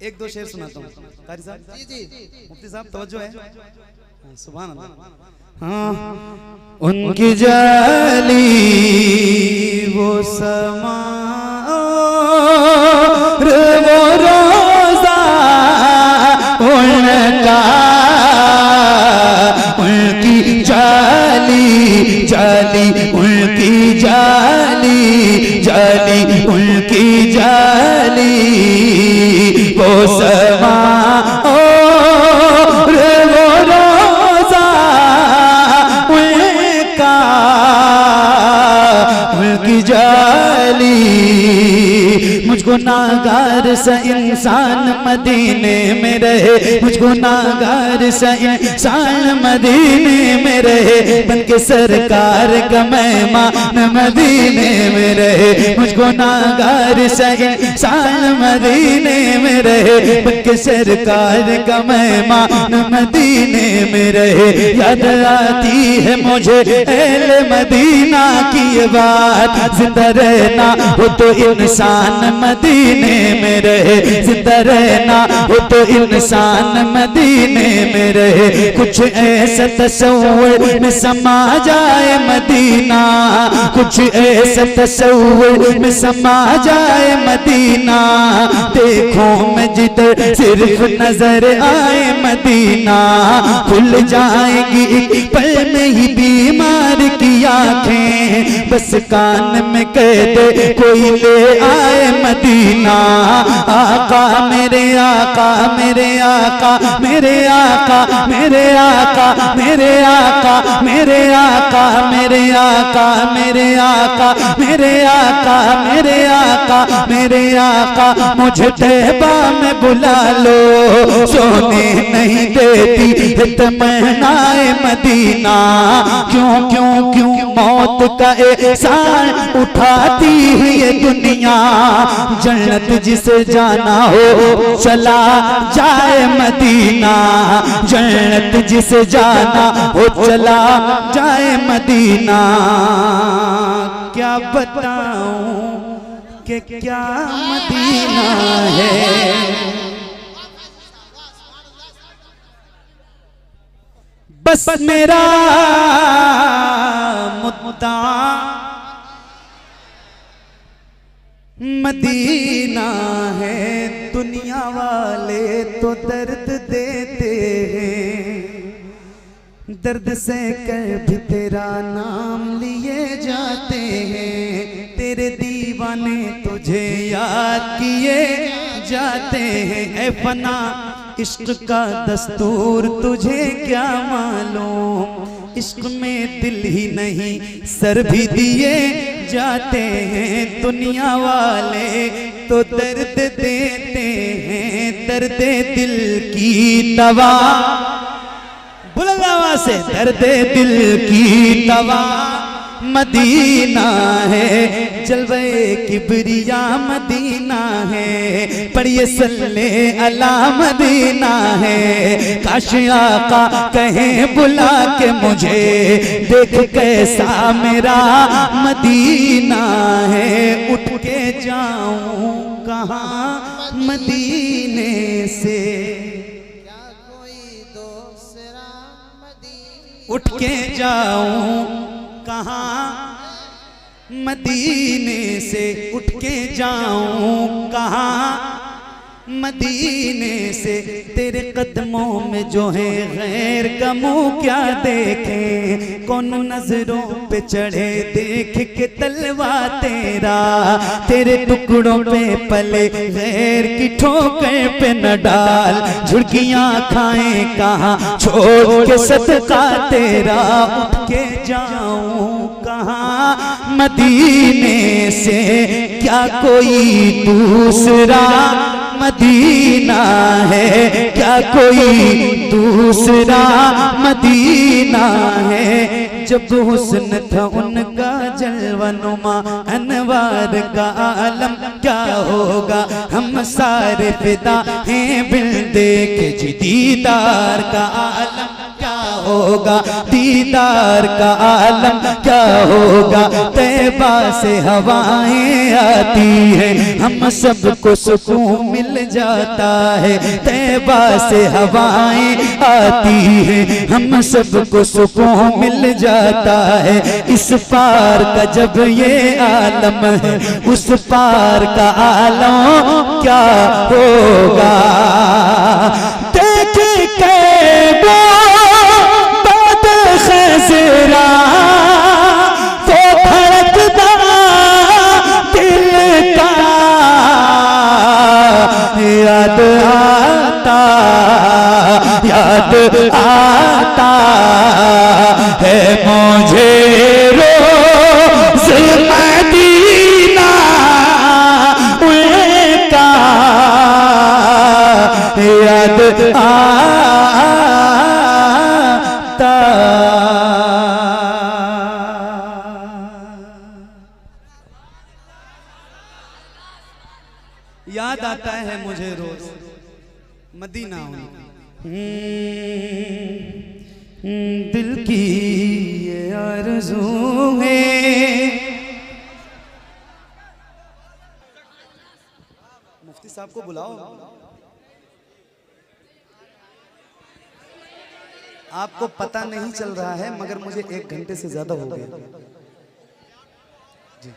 एक दो शेर सुनाता हूँ कारी साहब। जी जी मुफ्ती साहब तवज्जो है। सुभान अल्लाह। हाँ उनकी जाली वो समा वो रोजा उनका उनकी जाली जाली उनकी जाली जाली उनकी जाली वो समा और वो रोजा उनका उनकी जाली। मुझको नागार सा इंसान मदीने में रहे, मुझको नागार सा इंसान मदीने में रहे, बन के सरकार का मेहमान मदीने में रहे। मुझको नागार सा इंसान मदीने में रहे, बन के सरकार का मेहमान मदीने में रहे। याद आती है मुझे अहले मदीना की ये बात, जिंदा रहना हो तो इंसान मदीने में रहे, जिंदा रहना हो तो इंसान मदीने में रहे। कुछ ऐसा तस्वीर में समा जाए मदीना, कुछ ऐसा तस्वीर में समा जाए मदीना, देखो मैं जिधर सिर्फ नजर आए मदीना, खुल जाएगी एक पल में ही बीमार की आंखें, बस कान में कह दे कोई ले आए मदीना। आका मेरे आका मेरे आका मेरे आका मेरे आका मेरे आका मेरे आका मेरे आका मेरे आका मेरे आका मेरे आका मेरे आका, मुझे तैबा में बुला लो, सोने नहीं देती तमन्नाए मदीना। क्यों क्यों क्यों मौत का एहसान उठाती है ये दुनिया, जन्नत जिसे जाना हो चला जाए मदीना, जन्नत जिसे जाना हो चला जाए मदीना। क्या बताऊं कि क्या मदीना है, बस मेरा मुद्दा मदीना है। दुनिया वाले तो दर्द देते हैं, दर्द से कर भी तेरा नाम लिए जाते हैं, तेरे दीवाने तुझे याद किए जाते हैं। ऐ फना इश्क का दस्तूर तुझे क्या मालूम, इश्क में दिल ही नहीं सर भी दिए जाते हैं। दुनिया वाले तो दर्द देते हैं, दर्द दिल की दवा, बुलंद आवाज से दर्द दिल की दवा मदीना है, जलवे किबरिया मदीना है, पढ़िए सल्ले अला मदीना है। काश आका कहें बुला के मुझे, देख कैसा मेरा मदीना है, उठ के जाऊं कहाँ मदीने से, क्या कोई दूसरा मदीना, उठ के जाऊं कहाँ मदीने से, उठ के जाऊं कहाँ मदीने से। तेरे कदमों में जो है गैर का मुँह क्या देखे, कौन नजरों पे चढ़े देख के तलवा तेरा, तेरे टुकड़ों पे पले गैर की ठोकर पे न डाल, झुर्कियाँ खाएं कहाँ छोड़ के सदका तेरा। उठ के जाऊं कहाँ मदीने से, क्या कोई दूसरा मदीना है, क्या कोई दूसरा मदीना है। जब हुस्न था उनका जलवनुमा अनवार का आलम क्या होगा, हम सारे फिदा हैं बिन देखे जी दीदार का आलम क्या होगा, दीदार का आलम क्या होगा। तैबा से हवाएं आती है, हम सबको सुकून मिल जाता है। तैबा से हवाएं आती है, हम सबको सुकून मिल जाता है। इस पार का जब ये आलम है, उस पार का आलम क्या होगा। देख के वो बद खज़रा वो धड़कता दिल का, याद आता है मुझे रोज़ मदीना उनका, याद आता। याद आता है मुझे रोज मदीना उनका। दिल की ये आरज़ू है। मुफ्ती साहब को बुलाओ। आपको पता नहीं चल रहा है मगर मुझे 1 घंटे से ज्यादा हो गया जी,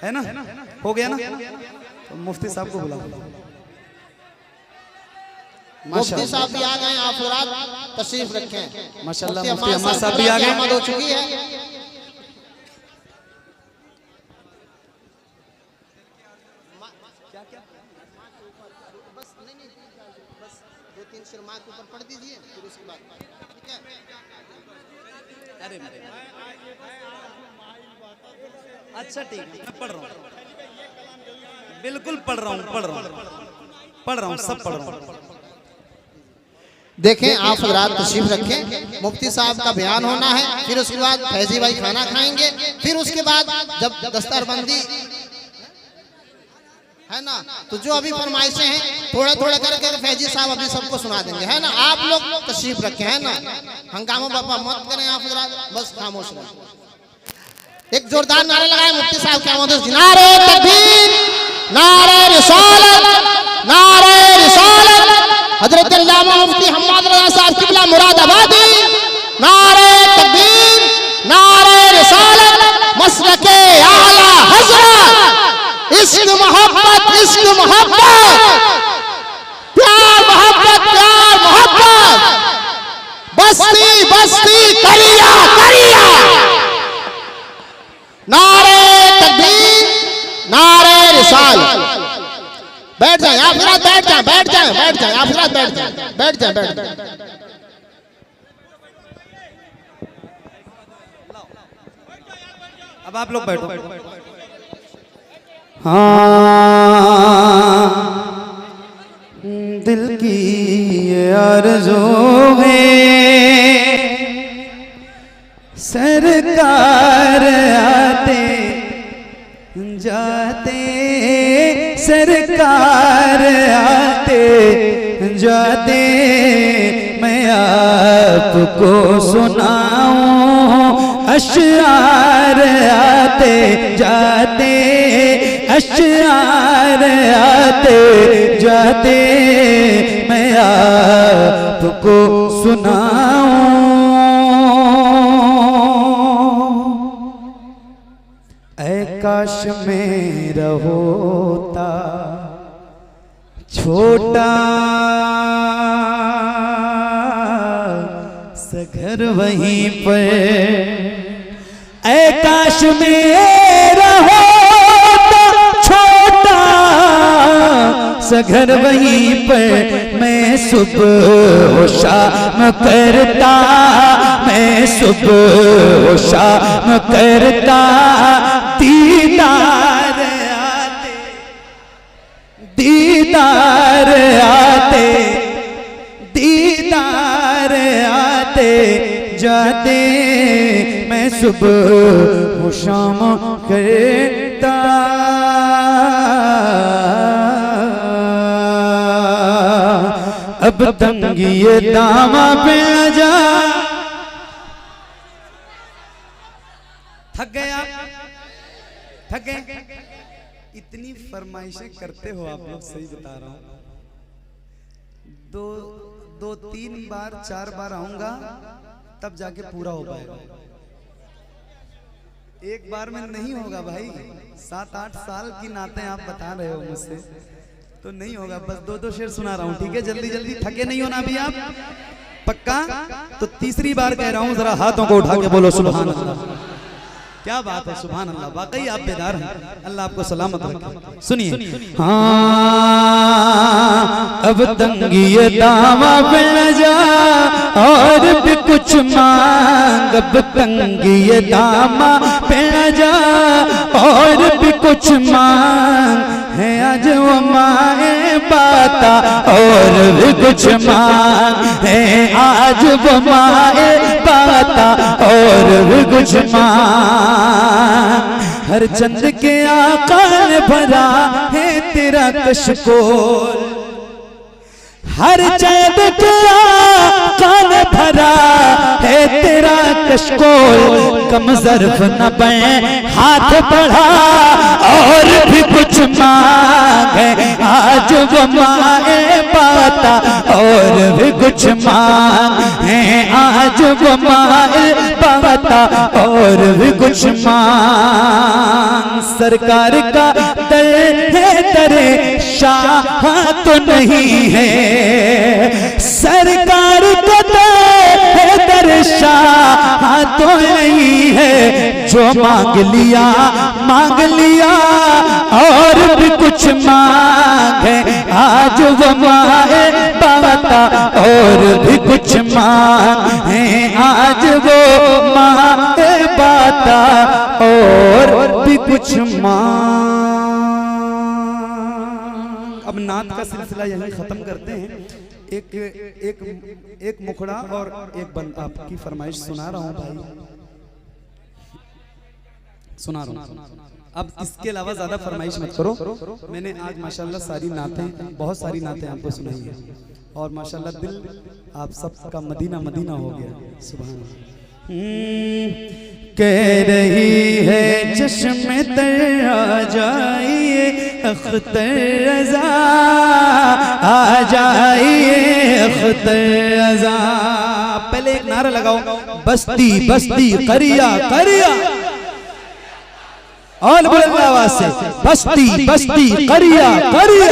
है ना? हो गया ना? तो मुफ्ती साहब को बुलाओ। मुफ्ती साहब भी आ गए, आप हज़रात तशरीफ रखें। माशाल्लाह मुफ्ती अम्मा साहब भी आ गए। हो चुकी है। बस नहीं बस 2-3 सिर माइक ऊपर पढ़ दीजिए, फिर उसके बाद ठीक है। अरे अच्छा ठीक है, मैं पढ़ रहा हूँ, बिल्कुल पढ़ रहा हूँ, सब पढ़ रहा हूँ। देखें आप हज़रात तशरीफ रखें। मुफ्ती साहब का बयान होना है, फिर उसके बाद फैजी भाई खाना खाएंगे, फिर उसके बाद जब दस्तरबंदी है ना, तो जो अभी फरमाइशें हैं थोड़ा थोड़ा करके फैजी साहब अभी सबको सुना देंगे, है ना। आप लोग तशरीफ रखें, है ना, हंगामा बापा मत करें आप हज़रात, बस खामोश रहें। एक जोरदार नारे लगाए मुफ्ती साहब क्या मदद। नारे तकबीर, नारे रिसालत, नारे रिसालत, हजरत अल्लामा मुफ्ती हम्मद रज़ा साहब किबला मुरादाबादी। नारे तकबीर, नारे रिसालत, मसलके आला हज़रत। इश्क मोहब्बत, इश्क मोहब्बत, प्यार मोहब्बत, प्यार मोहब्बत, बस्ती बस्ती करिया करिया। नारे तकबीर, नारे रिसालत। बैठ जाए आप हज़रात, बैठ जाए, बैठ जाए, बैठ जाए आप हज़रात, बैठ जाए, बैठ जाए, बैठ जाए। अब आप लोग बैठो। हाँ दिल की ये आरज़ू है, सरकार आते जाते, सरकार आते जाते, मैं आपको सुनाऊं अशआर आते जाते, अशआर आते जाते, मैं आपको सुनाऊं। ऐ काश मेरा होता छोटा सा घर वहीं पर, ऐ काश मेरा होता छोटा सा घर वहीं पर, मैं सुबह शाम करता, मैं सुबह शाम करता, दीदार आते, दीदार आते, दीदार आते जाते, मैं सुबह शाम करता। अब तंगी ये दामा पे जा। थक गए आप? थक गए? इतनी फरमाइशें करते हो आप लोग, सही बता रहा हूं। दो 3 बार 4 बार आऊंगा तब जाके पूरा हो पाएगा। एक बार में नहीं होगा भाई। 7-8 साल की नातें आप बता रहे हो मुझसे, तो नहीं होगा। बस 2 शेर सुना रहा हूं, ठीक है? जल्दी जल्दी, थके नहीं होना अभी आप, पक्का? तो तीसरी बार कह रहा हूं, जरा हाथों को उठा के बोलो सुभान अल्लाह। क्या बात है, सुभान अल्लाह। वाकई आप बेदार हैं, अल्लाह आपको सलामत रखे। सुनिए। हाँ अब तंगी दावा पे न जा और भी कुछ मांग, अब तंगी दावा पे न जा और भी कुछ मांग है। आज वो माए बाता और भी कुछ मांग है। आज वो माए बाता और भी कुछ मांग। हर चंद के आका ने भरा है तेरा कशकोल, हर चंद के आका ने भरा है तेरा कशकोल। कम ज़र्फ़ न बने हाथ बढ़ा और भी कुछ मांग है। आज वो माए बाता और भी कुछ मांग है। आज वो माए बाता और भी कुछ मांग। सरकार का दर है दरे शाह तो नहीं है, सरकार का दर है दर शाह तो नहीं है। जो मांग लिया और भी कुछ मांग है। आज वो माए बाता और भी कुछ मांग है। आज वो माए बाता और भी कुछ मांग। अब नात का सिलसिला यहीं खत्म करते हैं। एक मुखड़ा और एक बंद आपकी फरमाइश सुना रहा हूं भाई, सुना रहा हूं। अब इसके अलावा ज्यादा फरमाइश मत करो। मैंने आज माशाल्लाह सारी नातें, बहुत सारी नातें आपको सुनाई है और माशाल्लाह दिल आप सबका मदीना मदीना हो गया। सुभान अल्लाह। कह रही है चश्मे तर आ जाइए अख्तर रज़ा, आ जाइए अख्तर रज़ा। पहले एक नारा लगाओ, बस्ती बस्ती करिया करिया, और बुलंद आवाज से, बस्ती बस्ती करिया करिया।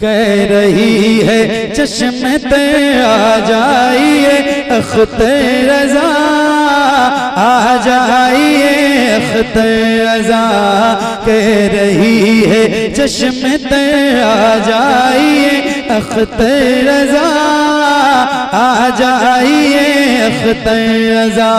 कह रही है चश्मे ते आ जाइए अख्तर रज़ा, आ जाइए अख्तर रज़ा। कह रही है चश्मे ते आ जाइए अख्तर रज़ा, आ जाइए अख्तर रज़ा।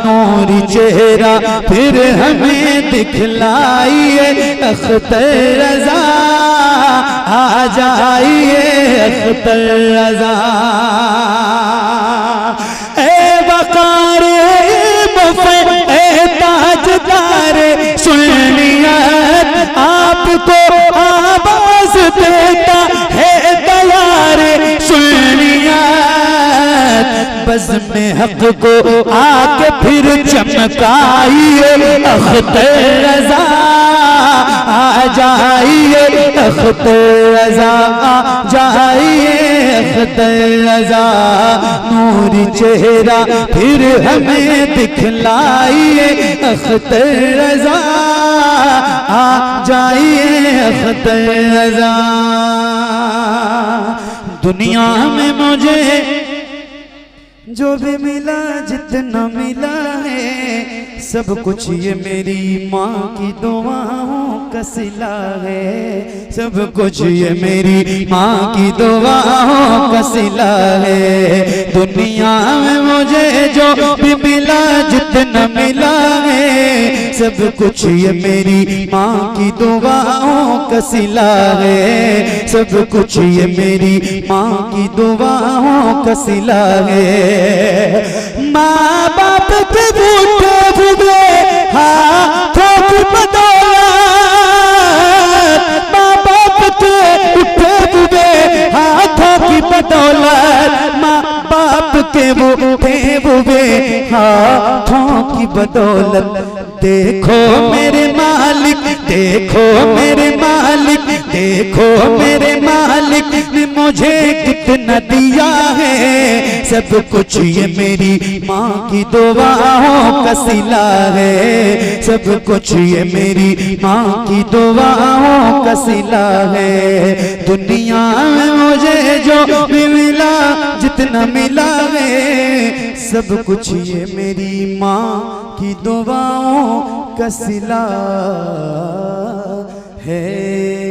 नूरी चेहरा फिर हमें दिखलाइए अख्तर रज़ा, आ जाइए अख्तर रज़ा। ए वक़ार ए ताजदार सुन्नियत, आपको आवाज़ देता है दयार सुन्नियत। बज़्म हक़ को आके फिर चमकाइए अख्तर रज़ा, आ जाइए अख्तर रज़ा, आ जाइए अख्तर रज़ा। नूरी चेहरा फिर हमें दिखलाइए अख्तर रज़ा, आ जाइए अख्तर रज़ा। दुनिया में मुझे जो भी मिला जितना मिला है, सब कुछ ये मेरी माँ की दुआओं का सिला है। सब कुछ ये मेरी माँ की दुआओं का सिला है। दुनिया में मुझे जो भी मिला जितना मिला है, सब कुछ ये मेरी माँ की दुआओं का सिला है। सब कुछ ये मेरी माँ की दुआओं का सिला है। माँ बाप के बूटे भूगे हाथों की बदौलत, माँ बाप के उठे भूगे हाथों की बदौलत। वो हाथों की बदौलत। देखो मेरे मालिक, देखो मेरे मालिक, देखो मेरे मालिक ने मुझे कितना दिया है। सब कुछ ये मेरी माँ की दुआओं का सिला है। सब कुछ ये मेरी माँ की दुआओं का सिला है। दुनिया में मुझे जो भी मिला, जितना मिला है, सब कुछ ये मेरी माँ की दुआओं का सिला है।